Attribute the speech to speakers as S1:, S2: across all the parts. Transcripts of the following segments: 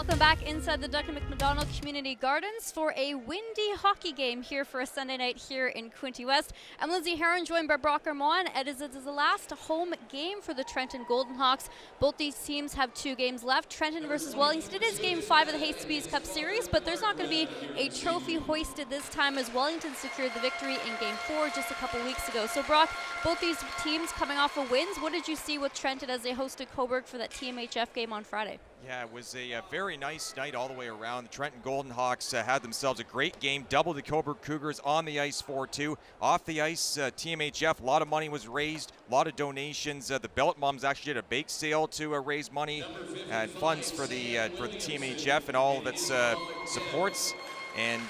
S1: Welcome back inside the Duncan McDonald Community Gardens for a windy hockey game here for a Sunday night here in Quinte West. I'm Lindsay Heron, joined by Brock Armand. It is the last home game for the Trenton Golden Hawks. Both these teams have 2 games left. Trenton versus Wellington. It is Game 5 of the Hastings Cup Series, but there's not going to be a trophy hoisted this time as Wellington secured the victory in Game 4 just a couple weeks ago. So Brock, both these teams coming off of wins. What did you see with Trenton as they hosted Cobourg for that TMHF game on Friday?
S2: Yeah, it was a very nice night all the way around. The Trenton Golden Hawks had themselves a great game, doubled the Cobourg Cougars on the ice 4-2. Off the ice, TMHF, a lot of money was raised, a lot of donations. The Bellet Mums actually did a bake sale to raise money and funds for the TMHF and all of its supports. And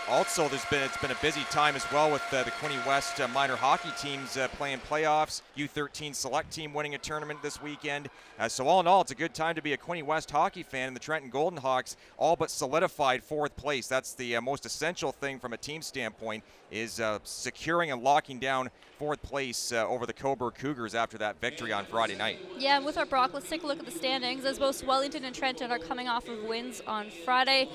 S2: also, it's been a busy time as well with the Quinte West minor hockey teams playing playoffs. U13 select team winning a tournament this weekend. So all in all, it's a good time to be a Quinte West hockey fan. And the Trenton Golden Hawks all but solidified 4th place. That's the most essential thing from a team standpoint, is securing and locking down 4th place over the Cobourg Cougars after that victory on Friday night.
S1: Yeah, and with our Brock, let's take a look at the standings as both Wellington and Trenton are coming off of wins on Friday.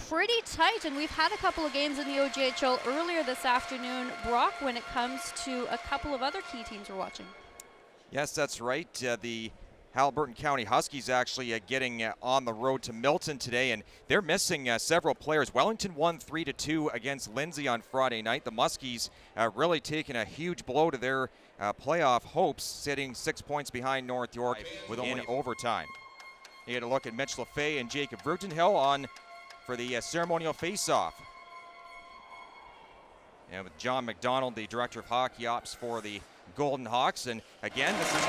S1: Pretty tight, and we've had a couple of games in the OJHL earlier this afternoon, Brock, when it comes to a couple of other key teams we're watching.
S2: Yes, that's right. The Haliburton County Huskies actually getting on the road to Milton today, and they're missing several players. Wellington won 3-2 against Lindsay on Friday night. The Muskies really taking a huge blow to their playoff hopes, sitting 6 points behind North York with only overtime. You had a look at Mitch LaFay and Jacob Rutenhill on for the ceremonial face-off. And with John McDonald, the Director of Hockey Ops for the Golden Hawks. And again, this is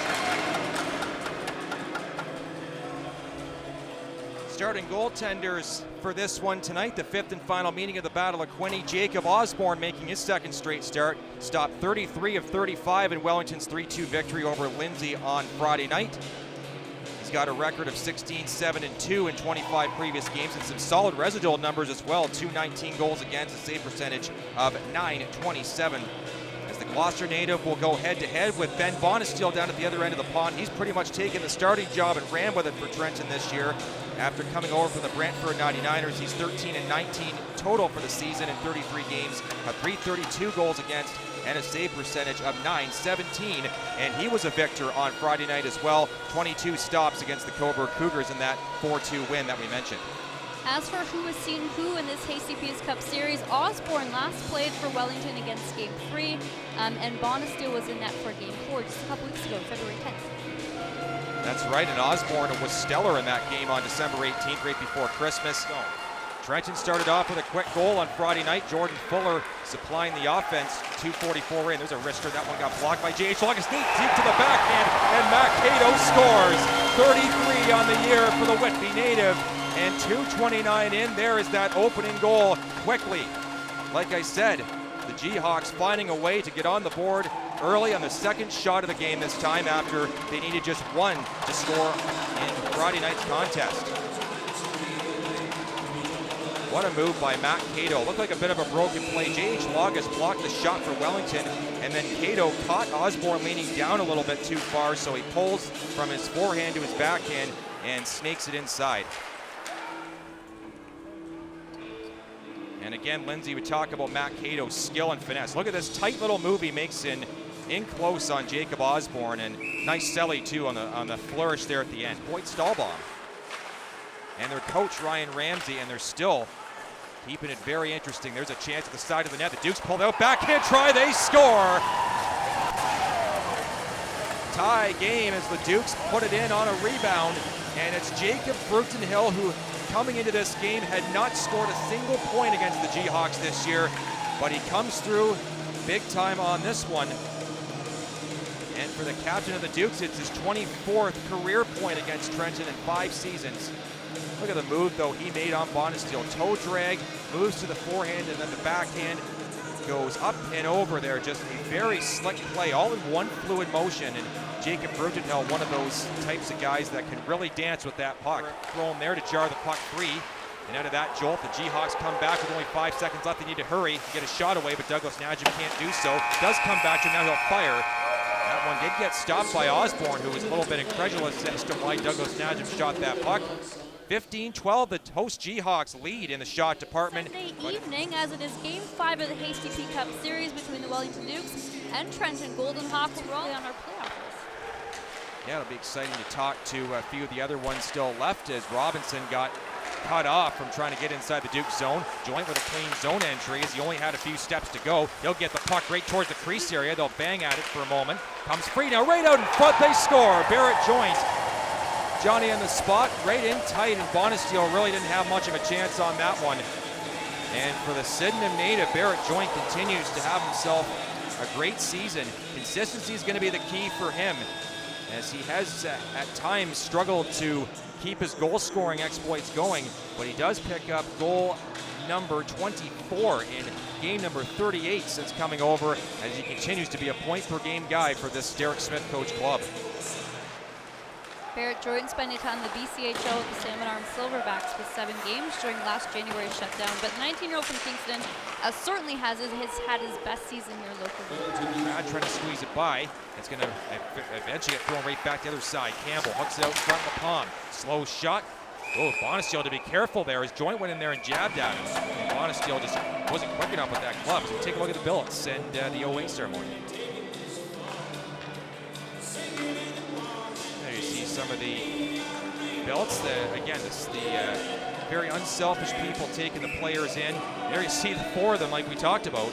S2: starting goaltenders for this one tonight, the 5th and final meeting of the Battle of Quinte. Jacob Osborne making his 2nd straight start, stopped 33 of 35 in Wellington's 3-2 victory over Lindsay on Friday night. He's got a record of 16-7-2 in 25 previous games and some solid residual numbers as well. 219 goals against, a save percentage of .927. As the Gloucester native will go head-to-head with Ben Bonesteel down at the other end of the pond. He's pretty much taken the starting job and ran with it for Trenton this year. After coming over from the Brantford 99ers, he's 13-19 total for the season in 33 games, 332 goals against, and a save percentage of .917, and he was a victor on Friday night as well. 22 stops against the Cobourg Cougars in that 4-2 win that we mentioned.
S1: As for who has seen who in this HCP's Cup Series, Osborne last played for Wellington against Game 3, and Bonesteel was in net for Game 4 just a couple weeks ago, February 10th.
S2: That's right, and Osborne was stellar in that game on December 18th, right before Christmas. Trenton started off with a quick goal on Friday night. Jordan Fuller supplying the offense. 2:44 in. There's a wrister. That one got blocked by OJHL. Deep to the backhand, and Matt Cato scores. 33 on the year for the Whitby native, and 2:29 in. There is that opening goal quickly. Like I said, the G-Hawks finding a way to get on the board early on the 2nd shot of the game this time after they needed just 1 to score in Friday night's contest. What a move by Matt Cato. Looked like a bit of a broken play. J.H. Logus blocked the shot for Wellington, and then Cato caught Osborne leaning down a little bit too far, so he pulls from his forehand to his backhand and snakes it inside. And again, Lindsay would talk about Matt Cato's skill and finesse. Look at this tight little move he makes in close on Jacob Osborne, and nice celly too on the flourish there at the end. Boyd Stahlbaum and their coach Ryan Ramsey, and they're still keeping it very interesting. There's a chance at the side of the net. The Dukes pulled out, backhand try, they score! Tie game as the Dukes put it in on a rebound, and it's Jacob Rutenhill, who coming into this game had not scored a single point against the G-Hawks this year, but he comes through big time on this one. And for the captain of the Dukes, it's his 24th career point against Trenton in 5 seasons. Look at the move, though, he made on Bonesteel. Toe drag, moves to the forehand, and then the backhand goes up and over there. Just a very slick play, all in one fluid motion. And Jacob Rutenhill, one of those types of guys that can really dance with that puck. Thrown there to jar the puck free. And out of that jolt, the G-Hawks come back with only 5 seconds left. They need to hurry, get a shot away, but Douglas Najim can't do so. Does come back to him, now he'll fire. That one did get stopped by Osborne, who was a little bit incredulous as to why Douglas Najim shot that puck. 15-12, the host Jayhawks lead in the shot department.
S1: Sunday evening, as it is Game 5 of the Hasty P Cup Series between the Wellington Dukes and Trenton Golden Hawks. We're all on our playoff list.
S2: Yeah, it'll be exciting to talk to a few of the other ones still left as Robinson got cut off from trying to get inside the Duke zone. Joint with a clean zone entry as he only had a few steps to go. He'll get the puck right towards the crease area. They'll bang at it for a moment. Comes free now, right out in front, they score. Barrett Joint. Johnny on the spot, right in tight, and Bonesteel really didn't have much of a chance on that one. And for the Sydenham native, Barrett Joint continues to have himself a great season. Consistency is going to be the key for him, as he has at times struggled to keep his goal-scoring exploits going, but he does pick up goal number 24 in game number 38 since coming over, as he continues to be a point-per-game guy for this Derek Smith coach club.
S1: Barrett Jordan spending time in the BCHL with the Salmon Arm Silverbacks with 7 games during last January's shutdown. But the 19-year-old from Kingston certainly has had his best season here locally.
S2: Brad trying to squeeze it by. It's going to eventually get thrown right back to the other side. Campbell hooks it out in front of the palm. Slow shot. Oh, Bonesteel to be careful there. His joint went in there and jabbed at him. And Bonesteel just wasn't quick enough with that glove. So take a look at the billets and the OA ceremony. There you see some of the billets. Again, this the very unselfish people taking the players in. There you see the 4 of them like we talked about.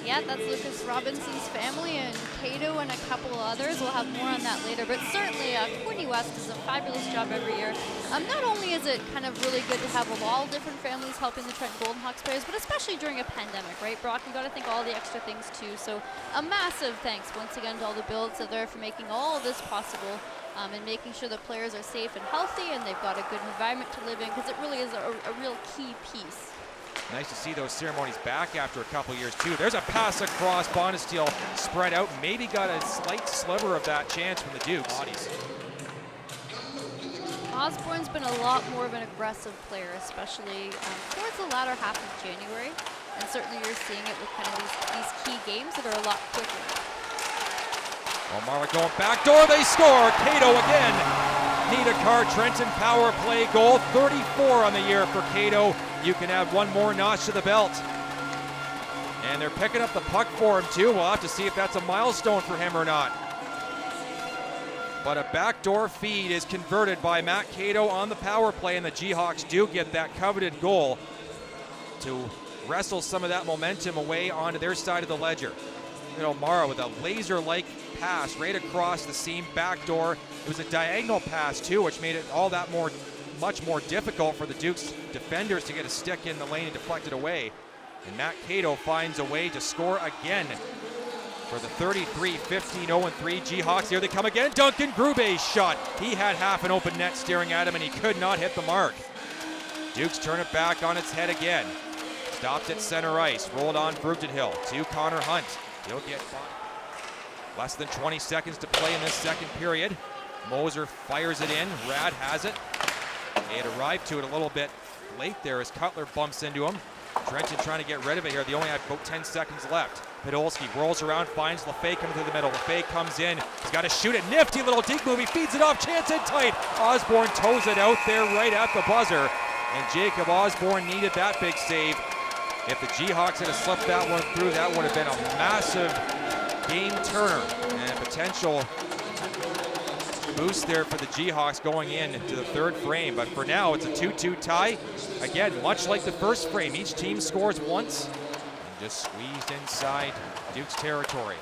S1: Yeah, that's Lucas Robinson's family and Cato and a couple others. We'll have more on that later. But certainly, Quinte West does a fabulous job every year. Not only is it kind of really good to have all different families helping the Trenton Golden Hawks players, but especially during a pandemic, right, Brock? You got to think all the extra things too. So a massive thanks once again to all the builds out there for making all of this possible. And making sure the players are safe and healthy and they've got a good environment to live in, because it really is a real key piece.
S2: Nice to see those ceremonies back after a couple years too. There's a pass across. Bonesteel spread out, maybe got a slight sliver of that chance from the Dukes.
S1: Osborne's been a lot more of an aggressive player, especially towards the latter half of January. And certainly you're seeing it with kind of these key games that are a lot quicker.
S2: Well, Marwick going back door, they score. Cato again. Nidakar Trenton power play goal, 34 on the year for Cato. You can add one more notch to the belt. And they're picking up the puck for him too. We'll have to see if that's a milestone for him or not. But a backdoor feed is converted by Matt Cato on the power play, and the Jayhawks do get that coveted goal to wrestle some of that momentum away onto their side of the ledger. O'Mara with a laser-like pass right across the seam, backdoor. It was a diagonal pass too, which made it all that much more difficult for the Dukes defenders to get a stick in the lane and deflect it away. And Matt Cato finds a way to score again for the 33-15-0-3 Jayhawks. Here they come again. Duncan Grube's shot. He had half an open net staring at him, and he could not hit the mark. Dukes turn it back on its head again. Stopped at center ice. Rolled on Hill to Connor Hunt. He'll get less than 20 seconds to play in this second period. Moser fires it in. Rad has it. They had arrived to it a little bit late there as Cutler bumps into him. Trenton trying to get rid of it here. They only have about 10 seconds left. Podolski rolls around, finds LaFay coming through the middle. LaFay comes in. He's got to shoot it. Nifty little deke move. He feeds it off. Chance in tight. Osborne toes it out there right at the buzzer. And Jacob Osborne needed that big save. If the Jayhawks had slipped that one through, that would have been a massive game turner and a potential boost there for the Jayhawks going into the third frame. But for now, it's a 2-2 tie. Again, much like the first frame, each team scores once and just squeezed inside Duke's territory.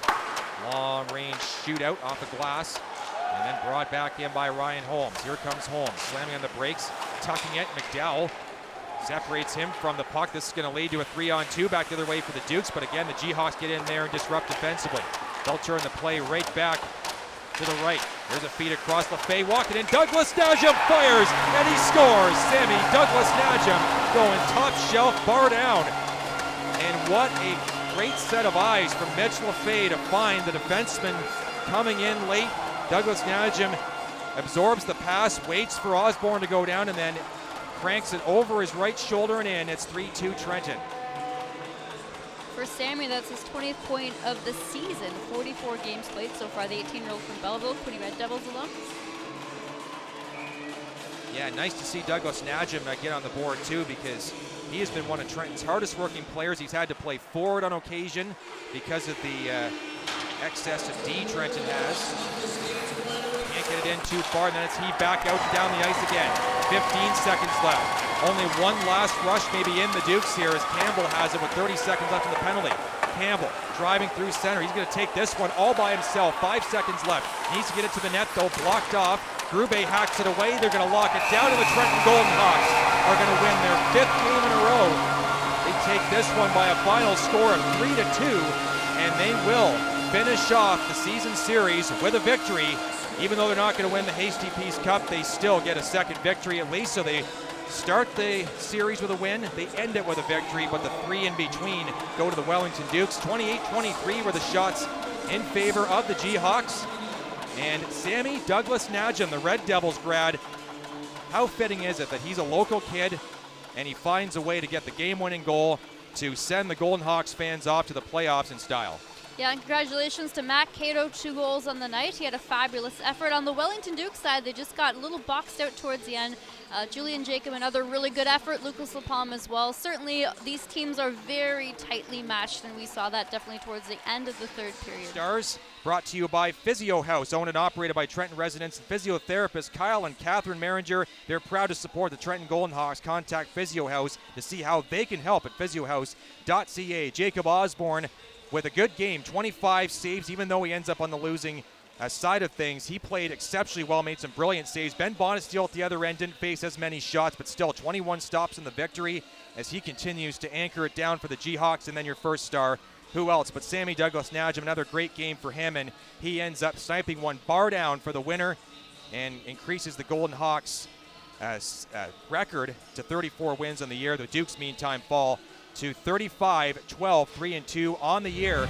S2: Long range shootout off the glass and then brought back in by Ryan Holmes. Here comes Holmes, slamming on the brakes, tucking it. McDowell separates him from the puck. This is going to lead to a 3-on-2 back the other way for the Dukes, but again, the Jayhawks get in there and disrupt defensively. They'll turn the play right back to the right. There's a feed across LaFay, walking in. Douglas Najam fires, and he scores. Sammy Douglas Najam going top shelf, bar down. And what a great set of eyes from Mitch LaFay to find the defenseman coming in late. Douglas Najam absorbs the pass, waits for Osborne to go down, and then cranks it over his right shoulder and in. It's 3-2 Trenton.
S1: For Sammy, that's his 20th point of the season. 44 games played so far. The 18-year-old from Belleville, Quinte Red Devils alum.
S2: Yeah, nice to see Douglas Najim get on the board too, because he has been one of Trenton's hardest working players. He's had to play forward on occasion because of the excess of D Trenton has. Can't get it in too far, and then it's he back out and down the ice again. 15 seconds left. Only one last rush maybe in the Dukes here as Campbell has it with 30 seconds left in the penalty. Campbell driving through center. He's going to take this one all by himself. 5 seconds left. Needs to get it to the net though, blocked off. Grube hacks it away. They're going to lock it down, and the Trenton Golden Hawks are going to win their 5th game in a row. They take this one by a final score of 3-2, and they will finish off the season series with a victory. Even though they're not going to win the Hasty Peace Cup, they still get a second victory at least. So they start the series with a win, they end it with a victory, but the 3 in between go to the Wellington Dukes. 28-23 were the shots in favor of the Jayhawks. And Sammy Douglas Najim, the Red Devils grad, how fitting is it that he's a local kid and he finds a way to get the game-winning goal to send the Golden Hawks fans off to the playoffs in style.
S1: Yeah, and congratulations to Matt Cato, 2 goals on the night. He had a fabulous effort. On the Wellington Duke side, they just got a little boxed out towards the end. Julian Jacob, another really good effort. Lucas Lapalm as well. Certainly, these teams are very tightly matched, and we saw that definitely towards the end of the 3rd period.
S2: Stars brought to you by Physio House, owned and operated by Trenton residents and physiotherapists Kyle and Catherine Maringer. They're proud to support the Trenton Golden Hawks. Contact Physio House to see how they can help at physiohouse.ca. Jacob Osborne with a good game, 25 saves, even though he ends up on the losing side of things. He played exceptionally well, made some brilliant saves. Ben Bonesteel at the other end didn't face as many shots, but still 21 stops in the victory as he continues to anchor it down for the Jayhawks. And then your first star, who else but Sammy Douglas Najim, another great game for him, and he ends up sniping one bar down for the winner and increases the Golden Hawks record to 34 wins on the year. The Dukes, meantime, fall to 35-12, 3-2 on the year.